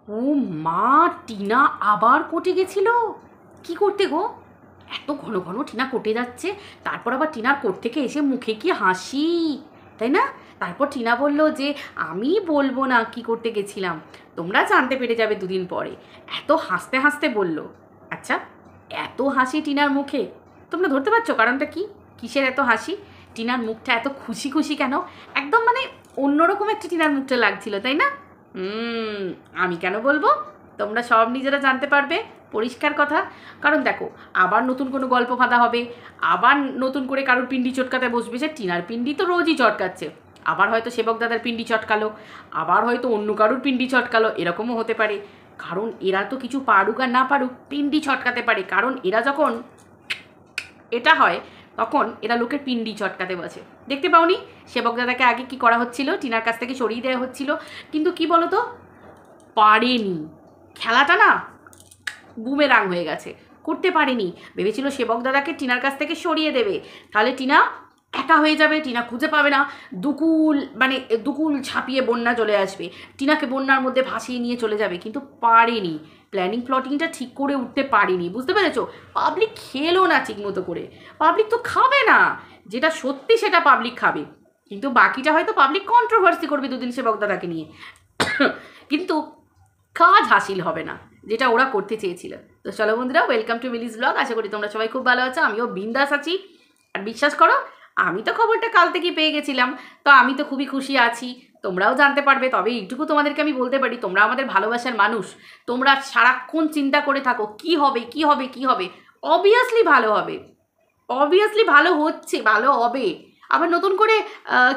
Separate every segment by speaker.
Speaker 1: ও মা, টিনা আবার কোর্টে গেছিল? কি করতে গো? এত ঘন ঘন টিনা কোর্টে যাচ্ছে, তারপর আবার টিনার কোর্ট থেকে এসে মুখে কি হাসি, তাই না? তারপর টিনা বলল যে আমি বলবো না কি করতে গেছিলাম, তোমরা জানতে পেরে যাবে দুদিন পরে। এত হাসতে হাসতে বলল। আচ্ছা, এত হাসি টিনার মুখে, তোমরা ধরতে পারছো কারণটা কি? কিসের এত হাসি? টিনার মুখটা এত খুশি খুশি কেন? একদম মানে অন্যরকম একটা টিনার মুখটা লাগছিল, তাই না? আমি কেন বলবো? তোমরা সব নিজেরা জানতে পারবে, পরিষ্কার কথা। কারণ দেখো, আবার নতুন কোনো গল্প ফাঁদা হবে, আবার নতুন করে কারোর পিন্ডি চটকাতে বসবে। যে টিনার পিন্ডি তো রোজই চটকাচ্ছে, আবার হয়তো সেবক দাদার পিন্ডি চটকালো, আবার হয়তো অন্য কারোর পিন্ডি চটকালো, এরকমও হতে পারে। কারণ এরা তো কিছু পারুক আর না পারুক পিন্ডি চটকাতে পারে, কারণ এরা যখন এটা হয় তখন এরা লোকের পিন্ডি চটকাতে বসে। দেখতে পাওনি সেবক দাদাকে আগে কি করা হচ্ছিল? টিনার কাছ থেকে সরিয়ে দেওয়া হচ্ছিল, কিন্তু কি বলো তো, পারেনি। খেলাটা না বুমেরাং হয়ে গেছে, করতে পারেনি। ভেবেছিল সেবক দাদাকে টিনার কাছ থেকে সরিয়ে দেবে, তাহলে টিনা একা হয়ে যাবে, টিনা খুঁজে পাবে না, দুকুল মানে দুকুল ছাপিয়ে বন্যা চলে আসবে, টিনাকে বন্যার মধ্যে ভাসিয়ে নিয়ে চলে যাবে। কিন্তু পারেনি, প্ল্যানিং প্লটিংটা ঠিক করে উঠতে পারিনি, বুঝতে পেরেছো? পাবলিক খেলো না ঠিক মতো করে, পাবলিক তো খাবে না, যেটা সত্যি সেটা পাবলিক খাবে, কিন্তু বাকিটা হয়তো পাবলিক কন্ট্রোভার্সি করবে দুদিন সেবক দাদাকে নিয়ে, কিন্তু কাজ হাসিল হবে না যেটা ওরা করতে চেয়েছিল। তো চলো বন্ধুরা, ওয়েলকাম টু মিলিস ব্লগ। আশা করি তোমরা সবাই খুব ভালো আছো, আমিও বিন্দাস আছি। আর বিশ্বাস করো, আমি তো খবরটা কাল থেকেই পেয়ে গেছিলাম, তো আমি তো খুবই খুশি আছি। তোমরাও জানতে পারবে, তবে এইটুকু তোমাদেরকে আমি বলতে পারি, তোমরা আমাদের ভালোবাসার মানুষ, তোমরা সারাক্ষণ চিন্তা করে থাকো কি হবে কি হবে কি হবে। অবভিয়াসলি ভালো হবে, অবভিয়াসলি ভালো হচ্ছে, ভালো হবে। আবার নতুন করে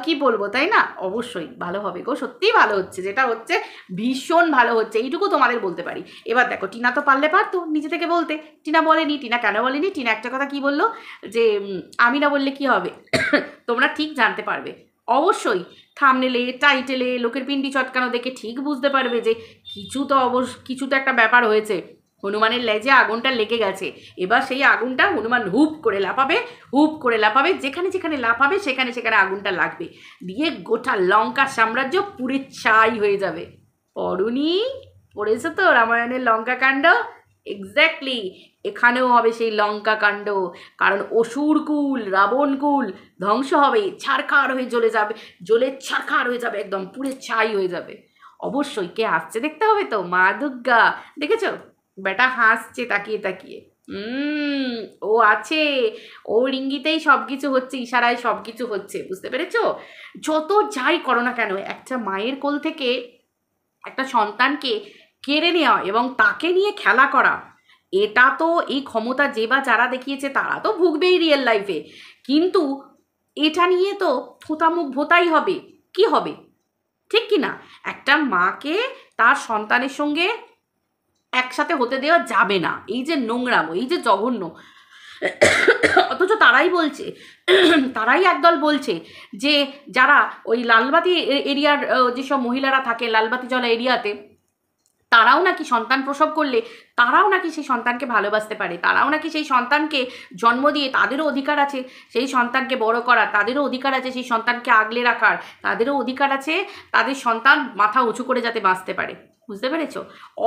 Speaker 1: কি বলবো, তাই না? অবশ্যই ভালো হবে গো, সত্যিই ভালো হচ্ছে, যেটা হচ্ছে ভীষণ ভালো হচ্ছে, এইটুকু তোমাদের বলতে পারি। এবার দেখো, টিনা তো পারলে পারতো নিজে থেকে বলতে, টিনা বলেনি। টিনা কেন বলেনি? টিনা একটা কথা কি বললো, যে আমি না বললে কি হবে, তোমরা ঠিক জানতে পারবে। অবশ্যই থামনেলে টাইটেলে লোকের পিন্ডি চটকানো দেখে ঠিক বুঝতে পারবে যে কিছু তো একটা ব্যাপার হয়েছে। হনুমানের লেজে আগুনটা লেগে গেছে, এবার সেই আগুনটা হনুমান হুপ করে লাফাবে, হুপ করে লাফাবে, যেখানে যেখানে লাফাবে সেখানে সেখানে আগুনটা লাগবে, দিয়ে গোটা লঙ্কা সাম্রাজ্য পুড়ে ছাই হয়ে যাবে। পড়ুনি? পড়েছো তো রামায়ণের লঙ্কা কাণ্ড? এক্স্যাক্টলি, এখানেও হবে সেই লঙ্কা কাণ্ড। কারণ অসুরকুল রাবণকুল ধ্বংস হবে, ছারখার হয়ে জ্বলে যাবে, জ্বলে ছারখার হয়ে যাবে, একদম পুড়ে ছাই হয়ে যাবে। অবশ্যই কে আসছে দেখতে হবে তো, মা দুর্গা। দেখেছো বেটা হাসছে তাকিয়ে তাকিয়ে। ও আছে, ওর ইঙ্গিতেই সব কিছু হচ্ছে, ইশারায় সব কিছু হচ্ছে, বুঝতে পেরেছো? যত যাই করো না কেন, একটা মায়ের কোল থেকে একটা সন্তানকে কেড়ে নেওয়া এবং তাকে নিয়ে খেলা করা, এটা তো এই ক্ষমতা যে বা যারা দেখিয়েছে তারা তো ভুগবেই রিয়েল লাইফে, কিন্তু এটা নিয়ে তো থোঁতামুখ ভোতাই হবে। কি হবে, ঠিক কি না? একটা মাকে তার সন্তানের সঙ্গে একসাথে হতে দেওয়া যাবে না, এই যে নোংরামো, এই যে জঘন্য। অথচ তারাই বলছে, তারাই একদল বলছে যে যারা ওই লালবাতি এরিয়ার যেসব মহিলারা থাকে লালবাতি জলা এরিয়াতে, তারাও নাকি সন্তান প্রসব করলে তারাও নাকি সেই সন্তানকে ভালোবাসতে পারে, তারাও নাকি সেই সন্তানকে জন্ম দিয়ে, তাদেরও অধিকার আছে সেই সন্তানকে বড় করার, তাদেরও অধিকার আছে সেই সন্তানকে আগলে রাখার, তাদেরও অধিকার আছে তাদের সন্তান মাথা উঁচু করে যাতে বাঁচতে পারে, বুঝতে পেরেছো?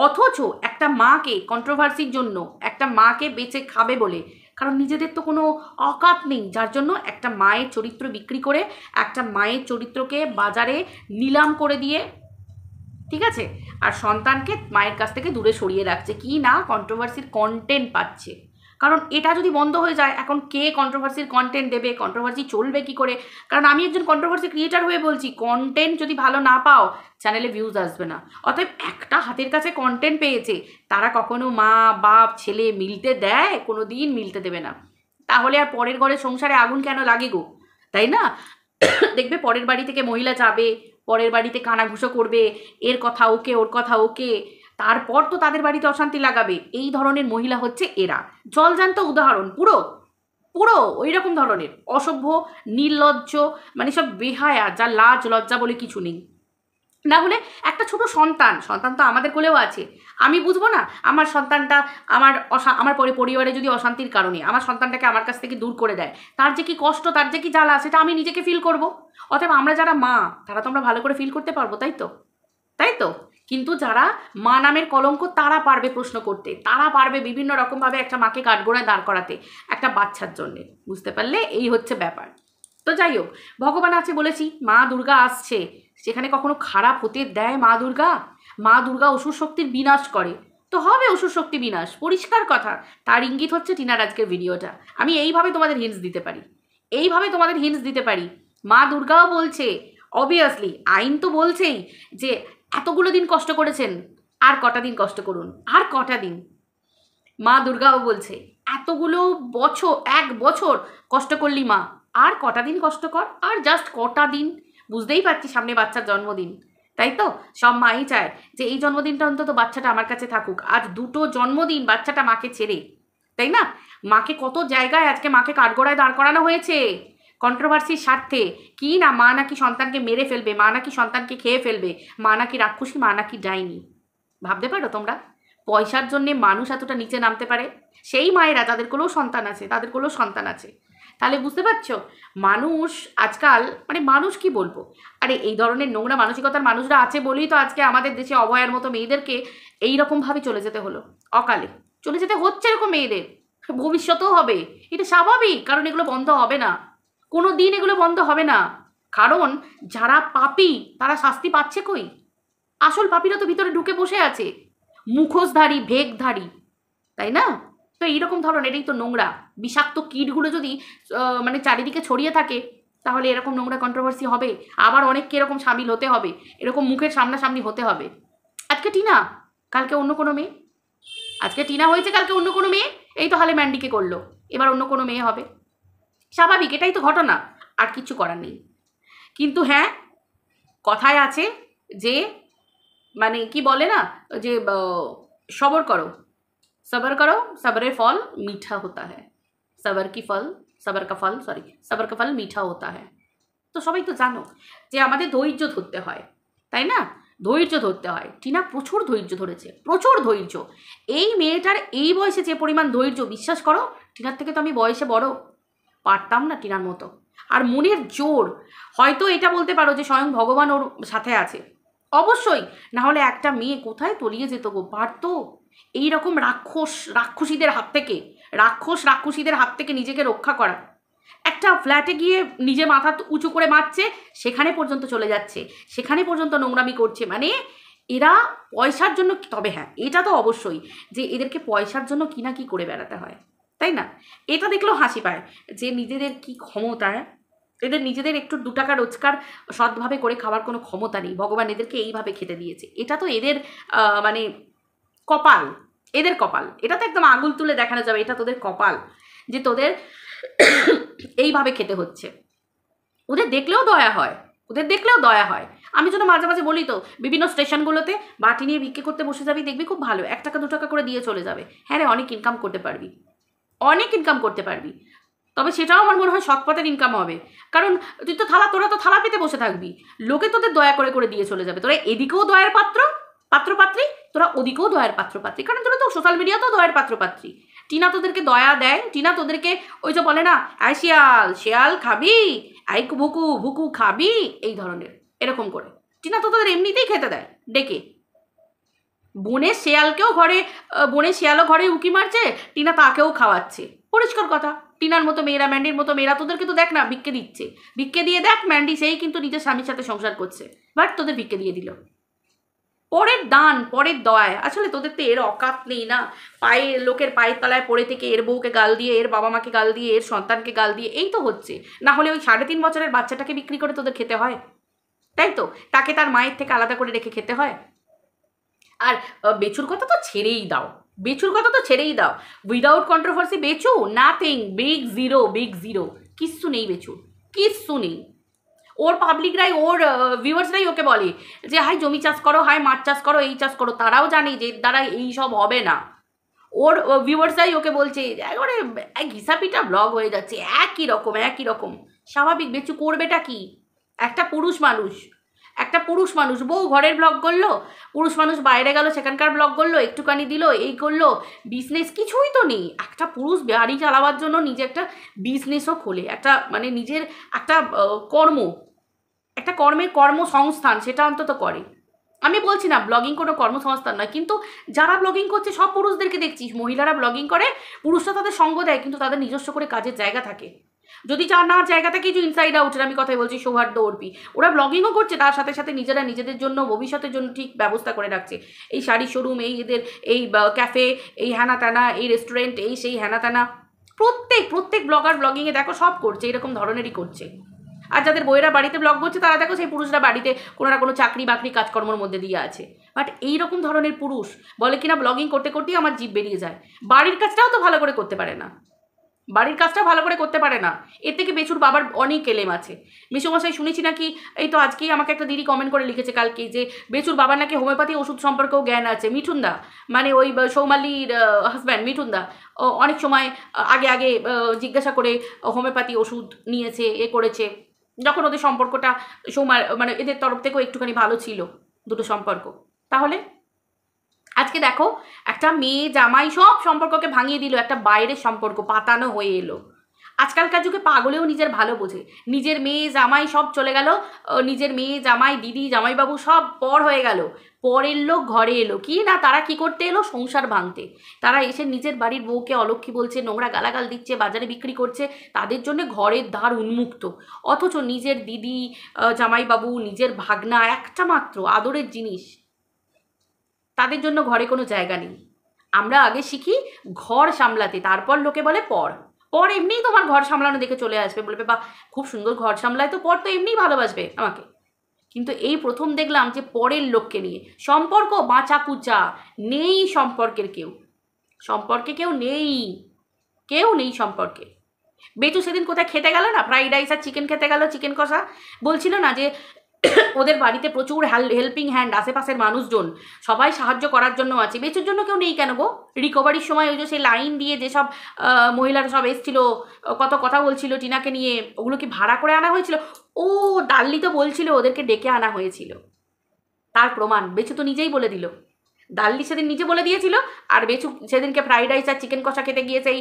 Speaker 1: অথচ একটা মাকে কন্ট্রোভার্সির জন্য, একটা মাকে বেঁচে খাবে বলে, কারণ নিজেদের তো কোনো অকাত নেই, যার জন্য একটা মায়ের চরিত্র বিক্রি করে, একটা মায়ের চরিত্রকে বাজারে নিলাম করে দিয়ে, ঠিক আছে, আর সন্তানকে মায়ের কাছ থেকে দূরে সরিয়ে রাখছে, কি না কন্ট্রোভার্সির কন্টেন্ট পাচ্ছে। কারণ এটা যদি বন্ধ হয়ে যায়, এখন কে কন্ট্রোভার্সির কন্টেন্ট দেবে, কন্ট্রোভার্সি চলবে কি করে? কারণ আমি একজন কন্ট্রোভার্সি ক্রিয়েটার হয়ে বলছি, কন্টেন্ট যদি ভালো না পাও, চ্যানেলে ভিউজ আসবে না। অতএব একটা হাতের কাছে কন্টেন্ট পেয়েছে, তারা কখনো মা বাপ ছেলে মিলতে দেয়? কোনো দিন মিলতে দেবে না। তাহলে আর পরের ঘরে সংসারে আগুন কেন লাগে গো, তাই না? দেখবে পরের বাড়ি থেকে মহিলা যাবে, পরের বাড়িতে কানাঘুষো করবে, এর কথা ওকে ওর কথা ওকে, তারপর তো তাদের বাড়িতে অশান্তি লাগাবে। এই ধরনের মহিলা হচ্ছে এরা, জলজান্ত উদাহরণ, পুরো পুরো ওই রকম ধরনের অসভ্য, নির্লজ্জ, মানে সব বেহায়া, যা লাজ লজ্জা বলে কিছু নেই। না হলে একটা ছোট সন্তান, সন্তান তো আমাদের কোলেও আছে, আমি বুঝবো না আমার সন্তানটা আমার পরিবারে যদি অশান্তির কারণে আমার সন্তানটাকে আমার কাছ থেকে দূর করে দেয়, তার যে কি কষ্ট, তার যে কি জ্বালা, সেটা আমি নিজেকে ফিল করব। অতএব আমরা যারা মা, তারা তো আমরা ভালো করে ফিল করতে পারবো, তাই তো? তাই তো? কিন্তু যারা মা নামের কলঙ্ক তারা পারবে প্রশ্ন করতে, তারা পারবে বিভিন্ন রকমভাবে একটা মাকে কাঠগোড়ায় দাঁড় করাতে একটা বাচ্চার জন্যে। বুঝতে পারলে? এই হচ্ছে ব্যাপার। তো যাই হোক, ভগবান আছে বলেছি, মা দুর্গা আসছে, সেখানে কখনো খারাপ হতে দেয় মা দুর্গা? মা দুর্গা অসুর শক্তির বিনাশ করে, তো হবে অসুর শক্তি বিনাশ, পরিষ্কার কথা। তার ইঙ্গিত হচ্ছে টিনার আজকের ভিডিওটা। আমি এইভাবে তোমাদের হিন্টস দিতে পারি, এইভাবে তোমাদের হিন্টস দিতে পারি। মা দুর্গাও বলছে, অবভিয়াসলি আইন তো বলছেই যে এতগুলো দিন কষ্ট করেছেন, আর কটা দিন কষ্ট করুন, আর কটা দিন। মা দুর্গাও বলছে এতগুলো বছর, 1 বছর কষ্ট করলি মা, আর কটা দিন কষ্ট কর, আর জাস্ট কটা দিন। বুঝতেই পারছি সামনে বাচ্চার জন্মদিন, তাই তো? সব মাই চায় যে এই জন্মদিনটা অন্তত বাচ্চাটা আমার কাছে থাকুক। আজ 2টো জন্মদিন বাচ্চাটা মাকে ছেড়ে, তাই না? মাকে কত জায়গায় আজকে মাকে কাঠগড়ায় দাঁড় করানো হয়েছে কন্ট্রোভার্সির স্বার্থে। কি না, মা নাকি সন্তানকে মেরে ফেলবে, মা নাকি সন্তানকে খেয়ে ফেলবে, মা নাকি রাক্ষসী, মা নাকি ডাইনি। ভাবতে পারো তোমরা? পয়সার জন্যে মানুষ এতটা নিচে নামতে পারে? সেই মায়েরা যাদের কোলেও সন্তান আছে, তাদের কোলেও সন্তান আছে। তাহলে বুঝতে পারছো মানুষ আজকাল, মানে মানুষ কি বলবো, আরে এই ধরনের নোংরা মানসিকতার মানুষরা আছে বলেই তো আজকে আমাদের দেশে অভয়ার মতো মেয়েদেরকে এইরকমভাবে চলে যেতে হলো, অকালে চলে যেতে হচ্ছে এরকম মেয়েদের। ভবিষ্যতেও হবে, এটা স্বাভাবিক, কারণ এগুলো বন্ধ হবে না, কোনো দিন এগুলো বন্ধ হবে না। কারণ যারা পাপী তারা শাস্তি পাচ্ছে কই? আসল পাপীরা তো ভিতরে ঢুকে বসে আছে, মুখোশধারী, ভেকধারী, তাই না? তো এইরকম ধরনের এই তো নোংরা বিষাক্ত কীটগুলো যদি মানে চারিদিকে ছড়িয়ে থাকে, তাহলে এরকম নোংরা কন্ট্রোভার্সি হবে, আবার অনেককে এরকম সামিল হতে হবে, এরকম মুখের সামনাসামনি হতে হবে। আজকে টিনা, কালকে অন্য কোনো মেয়ে, আজকে টিনা হয়েছে, কালকে অন্য কোনো মেয়ে, এই তো হালে ম্যান্ডিকে করলো, এবার অন্য কোনো মেয়ে হবে, স্বাভাবিক, এটাই তো ঘটনা, আর কিছু করার নেই। কিন্তু হ্যাঁ, কথায় আছে যে মানে কি বলে না, যে সবর করো, सबर करो, सबरे फल मीठा होता है, सबर की फल, सबर का फल, सॉरी, सबर का फल मीठा होता है। তো সবাই তো জানো যে আমাদের ধৈর্য ধরতে হয়, তাই না? ধৈর্য ধরতে হয়। টিনা প্রচুর ধৈর্য ধরেছে, প্রচুর ধৈর্য। এই মেয়েটার এই বয়সে যে পরিমাণ ধৈর্য, বিশ্বাস করো টিনার থেকে তো আমি বয়সে বড়, পারতাম না টিনার মতো। আর মনের জোর, হয়তো এটা বলতে পারো যে স্বয়ং ভগবান ওর সাথে আছে, অবশ্যই, না হলে একটা মেয়ে কোথায় তলিয়ে যেত গো, পারতো? এইরকম রাক্ষসীদের হাত থেকে, রাক্ষসীদের হাত থেকে নিজেকে রক্ষা করা। একটা ফ্ল্যাটে গিয়ে নিজে মাথা উঁচু করে মারছে, সেখানে পর্যন্ত চলে যাচ্ছে, সেখানে পর্যন্ত নোংরামি করছে। মানে এরা পয়সার জন্য, তবে হ্যাঁ এটা তো অবশ্যই যে এদেরকে পয়সার জন্য কি না কি করে বেড়াতে হয়, তাই না? এটা দেখলেও হাসি পায় যে নিজেদের কি ক্ষমতা, এদের নিজেদের একটু 2 টাকা রোজগার সৎভাবে করে খাওয়ার কোনো ক্ষমতা নেই, ভগবান এদেরকে এইভাবে খেতে দিয়েছে। এটা তো এদের মানে কপাল, এদের কপাল, এটা তো একদম আঙুল তুলে দেখানো যাবে, এটা তোদের কপাল যে তোদের এইভাবে খেতে হচ্ছে। ওদের দেখলেও দয়া হয়, ওদের দেখলেও দয়া হয়। আমি যেন মাঝে মাঝে বলি তো, বিভিন্ন স্টেশনগুলোতে বাটি নিয়ে বিক্রি করতে বসে যাবি, দেখবি খুব ভালো, 1 টাকা 2 টাকা করে দিয়ে চলে যাবে। হ্যাঁ রে, অনেক ইনকাম করতে পারবি, অনেক ইনকাম করতে পারবি, তবে সেটাও আমার মনে হয় সৎপথের ইনকাম হবে। কারণ তুই তো তোরা তো থালা পেতে বসে থাকবি, লোকে তোদের দয়া করে করে দিয়ে চলে যাবে। তোরা এদিকেও দয়ার পাত্রপাত্রী, তোরা ওদিকেও দয়ার পাত্রপাত্রী, কারণ তোরা তো সোশ্যাল মিডিয়াতেও দয়ার পাত্রপাত্রী। টিনা তোদেরকে দয়া দেয়, টিনা তোদেরকে ওই যে বলে না, আয় শিয়াল, শিয়াল খাবি, আই ভুকু ভুকু খাবি, এই ধরনের এরকম করে টিনা তো তোদের এমনিতেই খেতে দেয় ডেকে। বনের শিয়ালও ঘরে উকি মারছে, টিনা তাকেও খাওয়াচ্ছে, পরিষ্কার কথা। টিনার মতো মেয়েরা, ম্যান্ডির মতো মেয়েরা তোদেরকে তো দেখ না ভিক্ষে দিচ্ছে, ভিক্ষে দিয়ে দেখ ম্যান্ডি সেই কিন্তু নিজের স্বামীর সাথে সংসার করছে, বাট তোদের ভিক্ষে দিয়ে দিল। পরের দান, পরের দয়ায়, আসলে তোদের তো এর অকাত নেই না, লোকের পায়ের তলায় পড়ে থেকে এর বউকে গাল দিয়ে, এর বাবা মাকে গাল দিয়ে, এর সন্তানকে গাল দিয়ে, এই তো হচ্ছে। না হলে ওই 3.5 বছরের বাচ্চাটাকে বিক্রি করে তোদের খেতে হয়, তাই তো? তাকে তার মায়ের থেকে আলাদা করে রেখে খেতে হয়। আর বেচুর কথা তো ছেড়েই দাও, without controversy Bechu nothing, big zero, কিচ্ছু নেই বেচুর, কিচ্ছু নেই। ওর পাবলিকরাই, ওর ভিউয়ার্সরাই ওকে বলে যে হাই জমি চাষ করো, হাই মাছ চাষ করো, এই চাষ করো, তারাও জানে যে দ্বারা এই সব হবে না। ওর ভিউয়ার্সরাই ওকে বলছে একবারে ঘিসাপিটা ব্লগ হয়ে যাচ্ছে, একই রকম। স্বাভাবিক, বেচু করবেটা কি? একটা পুরুষ মানুষ বউ ঘরের ব্লগ করলো, পুরুষ মানুষ বাইরে গেল, সেখানকার ব্লগ করলো, একটুখানি দিল, এই করলো, বিজনেস কিছুই তো নেই। একটা পুরুষ বাড়ি চালাবার জন্য নিজে একটা বিজনেসও খোলে, একটা মানে নিজের একটা কর্মের কর্মসংস্থান সেটা অন্তত করে, আমি বলছি না ব্লগিং কোনো কর্মসংস্থান নয়, কিন্তু যারা ব্লগিং করছে সব পুরুষদেরকে দেখছি, মহিলারা ব্লগিং করে, পুরুষরা তাদের সঙ্গ দেয়, কিন্তু তাদের নিজস্ব করে কাজের জায়গা থাকে। যদি না জায়গা থাকে, যে ইনসাইড আউটের আমি কথাই বলছি, সৌহার্দ্য অর্পি, ওরা ব্লগিংও করছে, তার সাথে সাথে নিজেরা নিজেদের জন্য ভবিষ্যতের জন্য ঠিক ব্যবস্থা করে রাখছে। এই শাড়ি শোরুম, এই এদের এই ক্যাফে, এই হ্যানা ত্যানা, এই রেস্টুরেন্ট, এই সেই হ্যানা ত্যানা, প্রত্যেক ব্লগার ব্লগিংয়ে দেখো সব করছে, এরকম ধরনেরই করছে। আর যাদের বইয়েরা বাড়িতে ব্লগ করছে তারা দেখো সেই পুরুষরা বাড়িতে কোনো না কোনো চাকরি বাকরি কাজকর্মের মধ্যে দিয়ে আছে। বাট এইরকম ধরনের পুরুষ বলে কিনা ব্লগিং করতে করতেই আমার জিভ বেরিয়ে যায়, বাড়ির কাজটাও তো ভালো করে করতে পারে না, বাড়ির কাজটা ভালো করে করতে পারে না। এর থেকে বেচুর বাবার অনেক এলেম আছে। মেসোমশাই শুনেছি নাকি, এই তো আজকেই আমাকে একটা দিদি কমেন্ট করে লিখেছে কালকে, যে বেচুর বাবার নাকি হোমিওপ্যাথি ওষুধ সম্পর্কেও জ্ঞান আছে। মিঠুনদা মানে ওই সৌমালির হাজব্যান্ড মিঠুনদা অনেক সময় আগে জিজ্ঞাসা করে হোমিওপ্যাথি ওষুধ নিয়েছে, করেছে, যখন ওদের সম্পর্কটা মানে এদের তরফ থেকেও একটুখানি ভালো ছিল দুটো সম্পর্ক। তাহলে আজকে দেখো একটা মেয়ে জামাই সব সম্পর্ককে ভাঙিয়ে দিল, একটা বাইরের সম্পর্ক পাতানো হয়ে এলো। আজকালকার যুগে পাগলেও নিজের ভালো বোঝে, নিজের মেয়ে জামাই সব চলে গেল, নিজের মেয়ে জামাই দিদি জামাইবাবু সব পর হয়ে গেল, পরের লোক ঘরে এলো কি না, তারা কি করতে এলো, সংসার ভাঙতে। তারা এসে নিজের বাড়ির বউকে অলক্ষী বলছে, নোংরা গালাগাল দিচ্ছে, বাজারে বিক্রি করছে, তাদের জন্য ঘরের দ্বার উন্মুক্ত। অথচ নিজের দিদি জামাইবাবু, নিজের ভাগনা, একটা মাত্র আদরের জিনিস, তাদের জন্য ঘরে কোনো জায়গা নেই। আমরা আগে শিখি ঘর সামলাতে, তারপর লোকে বলে পর এমনিই তোমার ঘর সামলানো দেখে চলে আসবে, বলবে বা খুব সুন্দর ঘর সামলায়, তো পর তো এমনিই ভালোবাসবে আমাকে। কিন্তু এই প্রথম দেখলাম যে পরের লোককে নিয়ে সম্পর্ক বাঁচা কুচা, নেই সম্পর্কের সম্পর্কে কেউ নেই সম্পর্কে। বেচু সেদিন কোথায় খেতে গেল না, ফ্রাইড রাইস আর চিকেন খেতে গেল, চিকেন কষা, বলছিল না যে ওদের বাড়িতে প্রচুর হেল্পিং হ্যান্ড, আশেপাশের মানুষজন সবাই সাহায্য করার জন্য আছে, বেচুর জন্য কেউ নেই কেন গো? রিকভারির সময় ওই যে সেই লাইন দিয়ে যেসব মহিলারা সব এসেছিল, কত কথা বলছিল টিনাকে নিয়ে, ওগুলো কি ভাড়া করে আনা হয়েছিল? ও ডাল্লি তো বলছিল ওদেরকে ডেকে আনা হয়েছিল, তার প্রমাণ বেচু তো নিজেই বলে দিল। ডাল্লি সেদিন নিজে বলে দিয়েছিল, আর বেচু সেদিনকে ফ্রাইড রাইস আর চিকেন কষা খেতে গিয়েছে এই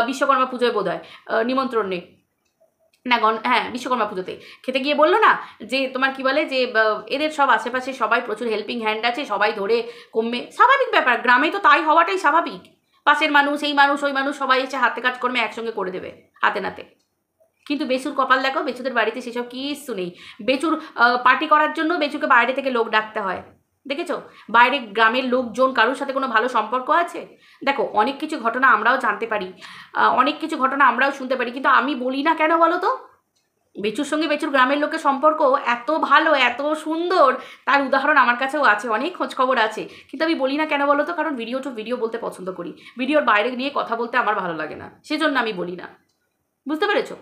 Speaker 1: বিশ্বকর্মা পুজোয় বোধহয় নিমন্ত্রণে, না হ্যাঁ বিশ্বকর্মা পুজোতে খেতে গিয়ে বললো না যে তোমার কি বলে যে এদের সব আশেপাশে সবাই প্রচুর হেল্পিং হ্যান্ড আছে, সবাই ধরে কমবে, স্বাভাবিক ব্যাপার, গ্রামে তো তাই হওয়াটাই স্বাভাবিক। পাশের মানুষ, এই মানুষ, ওই মানুষ, সবাই এসে হাতে কাজ কর্মে একসঙ্গে করে দেবে হাতে নাতে। কিন্তু বেচুর কপাল দেখো, বেচুদের বাড়িতে সেসব কিচ্ছু নেই। বেচুর পার্টি করার জন্য বেচুকে বাইরে থেকে লোক ডাকতে হয়, দেখেছো? বাইরে গ্রামের লোকজন কারোর সাথে কোনো ভালো সম্পর্ক আছে? দেখো অনেক কিছু ঘটনা আমরাও জানতে পারি, অনেক কিছু ঘটনা আমরাও শুনতে পারি, কিন্তু আমি বলি না কেন বলো তো? বেচুর সঙ্গে বেচুর গ্রামের লোকের সম্পর্ক এত ভালো, এত সুন্দর, তার উদাহরণ আমার কাছেও আছে, অনেক খোঁজখবর আছে, কিন্তু আমি বলি না কেন বলো তো? কারণ ভিডিও বলতে পছন্দ করি, ভিডিওর বাইরে নিয়ে কথা বলতে আমার ভালো লাগে না, সেজন্য আমি বলি না, বুঝতে পেরেছো?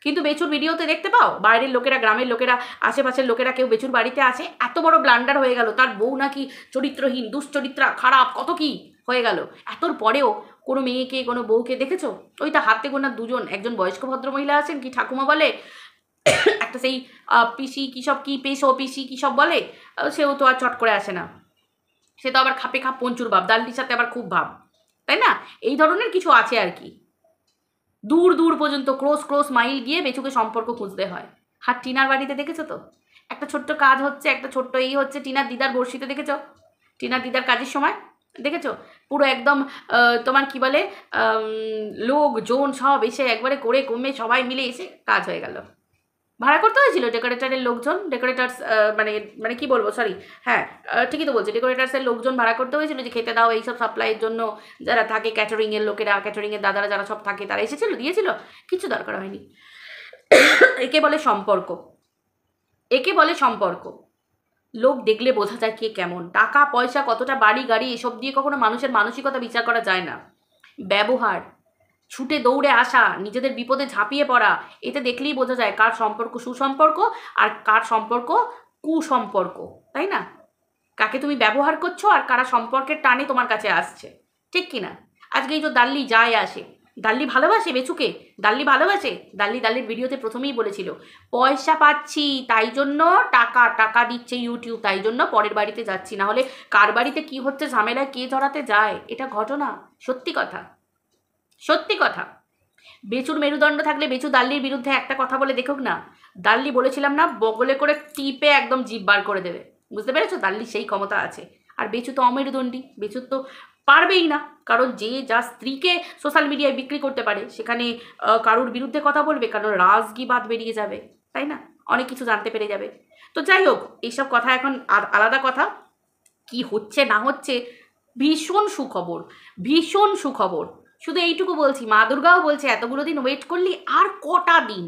Speaker 1: কিন্তু বেচুর ভিডিওতে দেখতে পাও বাইরের লোকেরা, গ্রামের লোকেরা, আশেপাশের লোকেরা কেউ বেচুর বাড়িতে আসে, এত বড় ব্লান্ডার হয়ে গেল, তার বউ নাকি চরিত্রহীন, দুশ্চরিত্রা, খারাপ, কত কি হয়ে গেল, এতর পরেও কোনো মেয়েকে, কোনো বউকে দেখেছো? ওই তা হাতে গোনা দুজন, একজন বয়স্ক ভদ্রমহিলা আছেন, কি ঠাকুমা বলে, একটা সেই পিসি কী সব, কি পেশো পিসি কী সব বলে, সেও তো আর চট করে আসে না, সে তো আবার খাপে খাপ পঞ্চুর ভাব, ডালটির সাথে আবার খুব ভাব, তাই না? এই ধরনের কিছু আছে আর কি। দূর পর্যন্ত ক্রোস মাইল গিয়ে বেচুকে সম্পর্ক খুঁজতে হয়। আর টিনার বাড়িতে দেখেছো তো, একটা ছোট্ট কাজ হচ্ছে, একটা ছোট্ট হচ্ছে, টিনার দিদার বর্ষিতে দেখেছো, টিনার দিদার কাজের সময় দেখেছো, পুরো একদম তোমার কি বলে লোকজন সব এসে একবারে করে কমে সবাই মিলে এসে কাজ হয়ে গেল। ভাড়া করতে হয়েছিল ডেকোরেটারের লোকজন, ডেকোরেটার্স মানে কি বলবো, সরি, হ্যাঁ ঠিকই তো বলছি, ডেকোরেটার্সের লোকজন ভাড়া করতে হয়েছিল, যে খেতে দাও এইসব সাপ্লাইয়ের জন্য যারা থাকে, ক্যাটারিংয়ের লোকেরা, ক্যাটারিংয়ের দাদারা যারা সব থাকে, তারা এসেছিল, দিয়েছিল, কিছু দরকার হয়নি। একে বলে সম্পর্ক, লোক দেখলে বোঝা যায় কে কেমন, টাকা পয়সা কতটা, বাড়ি গাড়ি, এসব দিয়ে কখনো মানুষের মানসিকতা বিচার করা যায় না। ব্যবহার, ছুটে দৌড়ে আসা, নিজেদের বিপদে ঝাঁপিয়ে পড়া, এতে দেখলেই বোঝা যায় কার সম্পর্ক সুসম্পর্ক আর কার সম্পর্ক কুসম্পর্ক, তাই না? কাকে তুমি ব্যবহার করছো আর কারা সম্পর্কের টানে তোমার কাছে আসছে, ঠিক কি না? আজকে এই তো দাল্লি যায় আসে, দাল্লি ভালোবাসে বেচুকে, দাল্লির ভিডিওতে প্রথমেই বলেছিল পয়সা পাচ্ছি তাই জন্য, টাকা দিচ্ছে ইউটিউব, তাই জন্য পরের বাড়িতে যাচ্ছি, না হলে কার বাড়িতে কি হচ্ছে ঝামেলায় কে জড়াতে যায়, এটা ঘটনা, সত্যি কথা। বেচুর মেরুদণ্ড থাকলে বেচু দাল্লির বিরুদ্ধে একটা কথা বলে দেখুক না, দাল্লি বলেছিলাম না, বগলে করে টিপে একদম জিভ বার করে দেবে, বুঝতে পেরেছো? দাল্লির সেই ক্ষমতা আছে। আর বেচু তো অমেরুদণ্ডী, বেচুর তো পারবেই না, কারণ যে যা স্ত্রীকে সোশ্যাল মিডিয়ায় বিক্রি করতে পারে সেখানে কারোর বিরুদ্ধে কথা বলবে, কারণ রাজগি বাদ বেরিয়ে যাবে, তাই না? অনেক কিছু জানতে পেরে যাবে। তো যাই হোক, এইসব কথা এখন আলাদা কথা। কি হচ্ছে না হচ্ছে, ভীষণ সুখবর, ভীষণ সুখবর। শুধু এইটুকু বলছি, মা দুর্গাও বলছে এতগুলো দিন ওয়েট করলি, আর কটা দিন,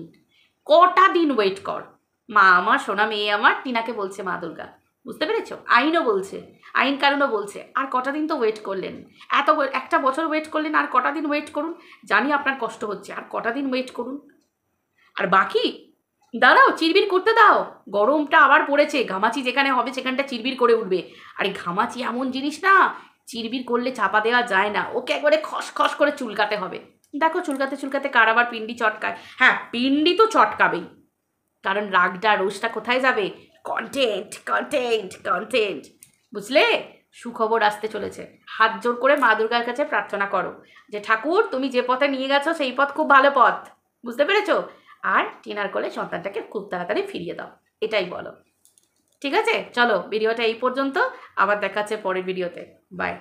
Speaker 1: কটা দিন ওয়েট কর। মা আমার, সোনা মেয়ে আমার, টিনাকে বলছে মা দুর্গা। বুঝতে পেরেছ? আইনও বলছে, আইন কানুনও বলছে আর কটা দিন তো ওয়েট করলেন, একটা বছর ওয়েট করলেন, আর কটা দিন ওয়েট করুন। জানি আপনার কষ্ট হচ্ছে, আর কটা দিন ওয়েট করুন। আর বাকি দাঁড়াও, চিরবির করতে দাও। গরমটা আবার পড়েছে, ঘামাচি যেখানে হবে সেখানটা চিরবির করে উঠবে। আর এই ঘামাচি এমন জিনিস না, চিরবির করলে চাপা দেওয়া যায় না, ওকে একবারে খসখস করে চুলকাতে হবে। দেখো চুলকাতে চুলকাতে কার আবার পিন্ডি চটকায়। হ্যাঁ, পিন্ডি তো চটকাবেই, কারণ রাগটা রোজটা কোথায় যাবে? Content, content, content. বুঝলে? সুখবর আসতে চলেছে। হাত জোর করে মা দুর্গার কাছে প্রার্থনা করো যে ঠাকুর তুমি যে পথে নিয়ে গেছো সেই পথ খুব ভালো পথ। বুঝতে পেরেছো? আর টিনার কোলে সন্তানটাকে খুব তাড়াতাড়ি ফিরিয়ে দাও, এটাই বলো। ঠিক আছে, চলো ভিডিওটা এই পর্যন্ত, আবার দেখা হচ্ছে পরের ভিডিওতে। বাই।